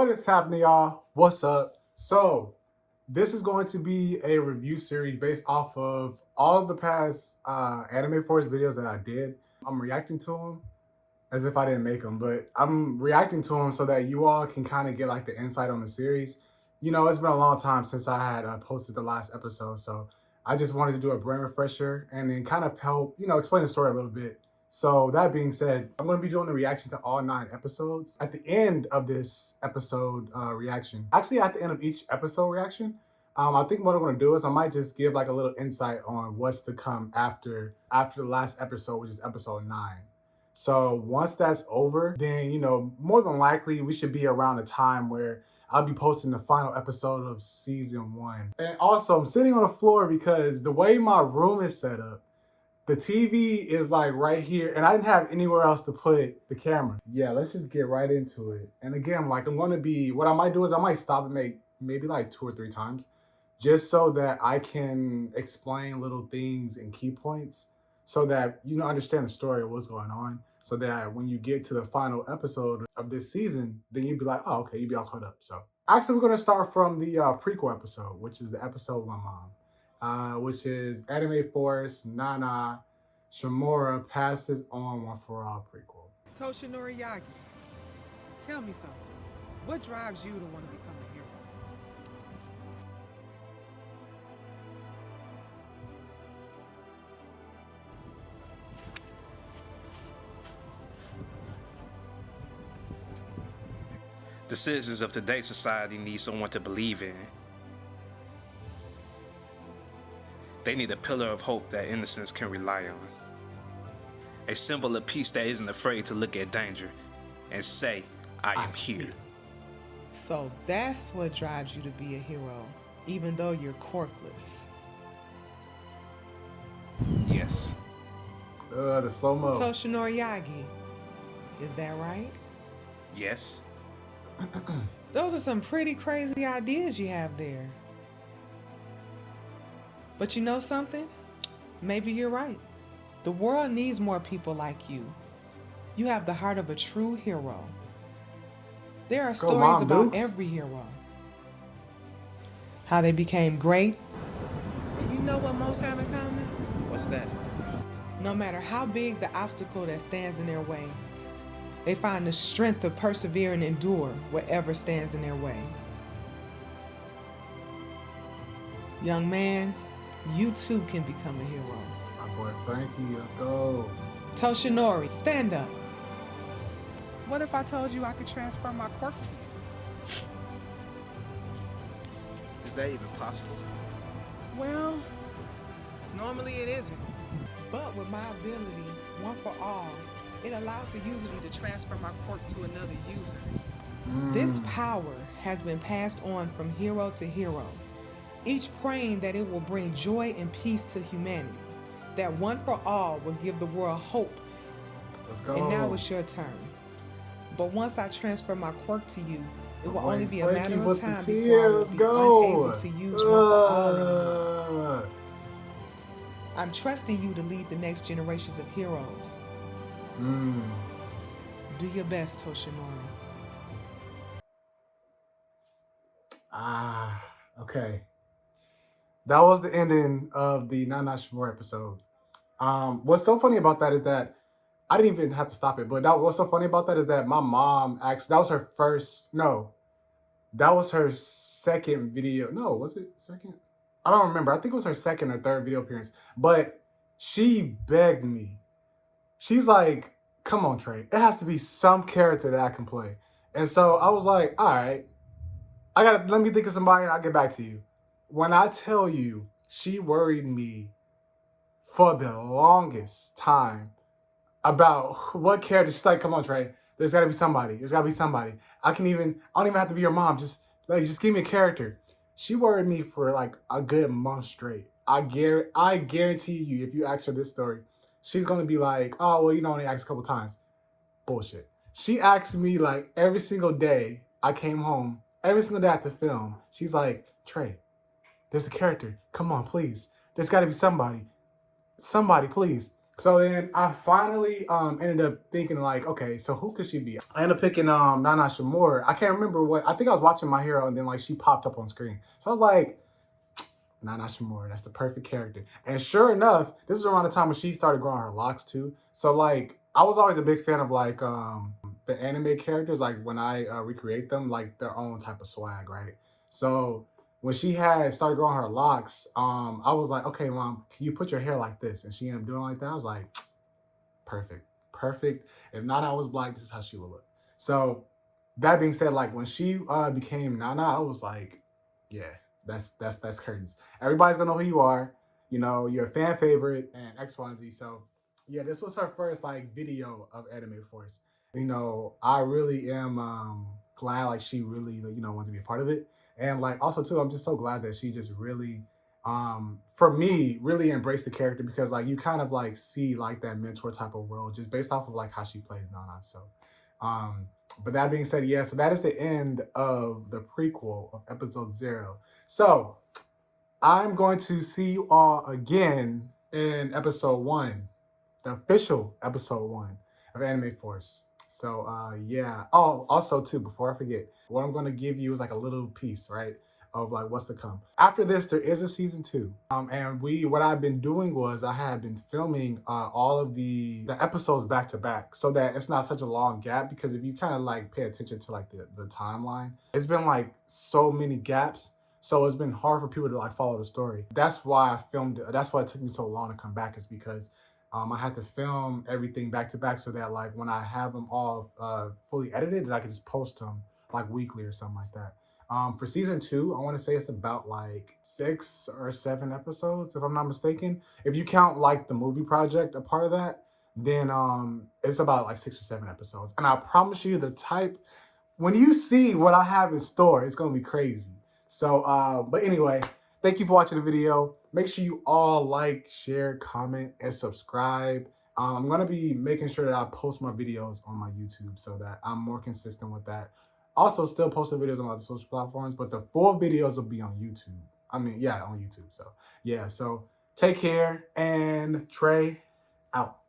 What is happening, y'all? What's up? So, this is going to be a review series based off of all of the past Anime Force videos that I did. I'm reacting to them as if I didn't make them, but I'm reacting to them so that you all can kind of get like the insight on the series. You know, it's been a long time since I had posted the last episode, so I just wanted to do a brain refresher and then kind of help, explain the story a little bit. So that being said, I'm going to be doing the reaction to all 9 episodes. At the end of this episode reaction, actually at the end of each episode reaction, I think what I'm going to do is I might just give like a little insight on what's to come after the last episode, which is episode 9. So once that's over, then, more than likely we should be around the time where I'll be posting the final episode of season 1. And also I'm sitting on the floor because the way my room is set up, the TV is like right here, and I didn't have anywhere else to put the camera. Yeah, let's just get right into it. And again, like what I might do is I might stop and make maybe like 2 or 3 times just so that I can explain little things and key points so that you understand the story of what's going on, so that when you get to the final episode of this season, then you'd be like, oh, okay, you'd be all caught up. So actually, we're going to start from the prequel episode, which is the episode with my mom. Which is Anime Force Nana Shimura passes on One for All prequel. Toshinori Yagi, tell me something. What drives you to want to become a hero? The citizens of today's society need someone to believe in. They need a pillar of hope that innocence can rely on. A symbol of peace that isn't afraid to look at danger and say, I am here. So that's what drives you to be a hero, even though you're corkless. Yes. The slow-mo. Toshinori Yagi, is that right? Yes. Those are some pretty crazy ideas you have there. But you know something? Maybe you're right. The world needs more people like you. You have the heart of a true hero. There are stories about every hero. How they became great. And you know what most have in common? What's that? No matter how big the obstacle that stands in their way, they find the strength to persevere and endure whatever stands in their way. Young man, you too can become a hero. My boy Frankie, let's go. Toshinori, stand up. What if I told you I could transfer my quirk to you? Is that even possible? Well, normally it isn't. But with my ability, One for All, it allows the user to transfer my quirk to another user. This power has been passed on from hero to hero, each praying that it will bring joy and peace to humanity, that One for All will give the world hope. Let's go. And now it's your turn. But once I transfer my quirk to you, it will only be a matter of time before I will be unable to use One for All anymore. I'm trusting you to lead the next generations of heroes. Do your best, Toshinori. Okay. That was the ending of the Nana Shimura episode. What's so funny about that is that I didn't even have to stop it, but what's so funny about that is that my mom that was her second video. No, was it second? I don't remember. I think it was her second or third video appearance, but she begged me. She's like, come on, Trey. It has to be some character that I can play. And so I was like, all right, let me think of somebody and I'll get back to you. When I tell you, she worried me for the longest time about what character. She's like, come on, Trey. There's got to be somebody. There's got to be somebody. I don't even have to be your mom. Just give me a character. She worried me for like a good month straight. I guarantee you, if you ask her this story, she's going to be like, oh, well, only asked a couple times. Bullshit. She asked me like every single day I came home, every single day after film. She's like, Trey, there's a character. Come on, please. There's got to be somebody. Somebody, please. So then I finally ended up thinking like, okay, so who could she be? I ended up picking Nana Shimura. I can't remember what, I think I was watching My Hero and then like she popped up on screen. So I was like, Nana Shimura, that's the perfect character. And sure enough, this is around the time when she started growing her locks too. So like I was always a big fan of like the anime characters, like when I recreate them, like their own type of swag, right? So when she had started growing her locks, I was like, okay, mom, can you put your hair like this? And she ended up doing like that. I was like, perfect, perfect. If Nana was black, this is how she would look. So that being said, like when she became Nana, I was like, yeah, that's curtains. Everybody's gonna know who you are. You know, you're a fan favorite and X, Y, and Z. So yeah, this was her first like video of Anime Force. You know, I really am glad like she really wanted to be a part of it. And like also too, I'm just so glad that she just really for me really embraced the character because like you kind of like see like that mentor type of role just based off of like how she plays Nana. So um but that being said, yeah, so that is the end of the prequel of episode 0. So I'm going to see you all again in episode 1, the official episode 1 of Anime Force. So yeah. Oh, also too, before I forget, what I'm gonna give you is like a little piece, right? Of like what's to come. After this, there is a season 2. And what I've been doing was I had been filming all of the episodes back to back so that it's not such a long gap because if you kind of like pay attention to like the timeline, it's been like so many gaps. So it's been hard for people to like follow the story. That's why I filmed it. That's why it took me so long to come back is because I had to film everything back to back so that like when I have them all fully edited, that I could just post them like weekly or something like that. For season 2, I want to say it's about like 6 or 7 episodes, if I'm not mistaken. If you count like the movie project, a part of that, then it's about like 6 or 7 episodes. And I promise you, the type when you see what I have in store, it's gonna be crazy. So, but anyway, thank you for watching the video. Make sure you all like, share, comment, and subscribe. I'm gonna be making sure that I post more videos on my YouTube so that I'm more consistent with that. Also, still posting videos on other social platforms, but the full videos will be on YouTube. I mean, yeah, on YouTube. So, yeah, so take care and Trey out.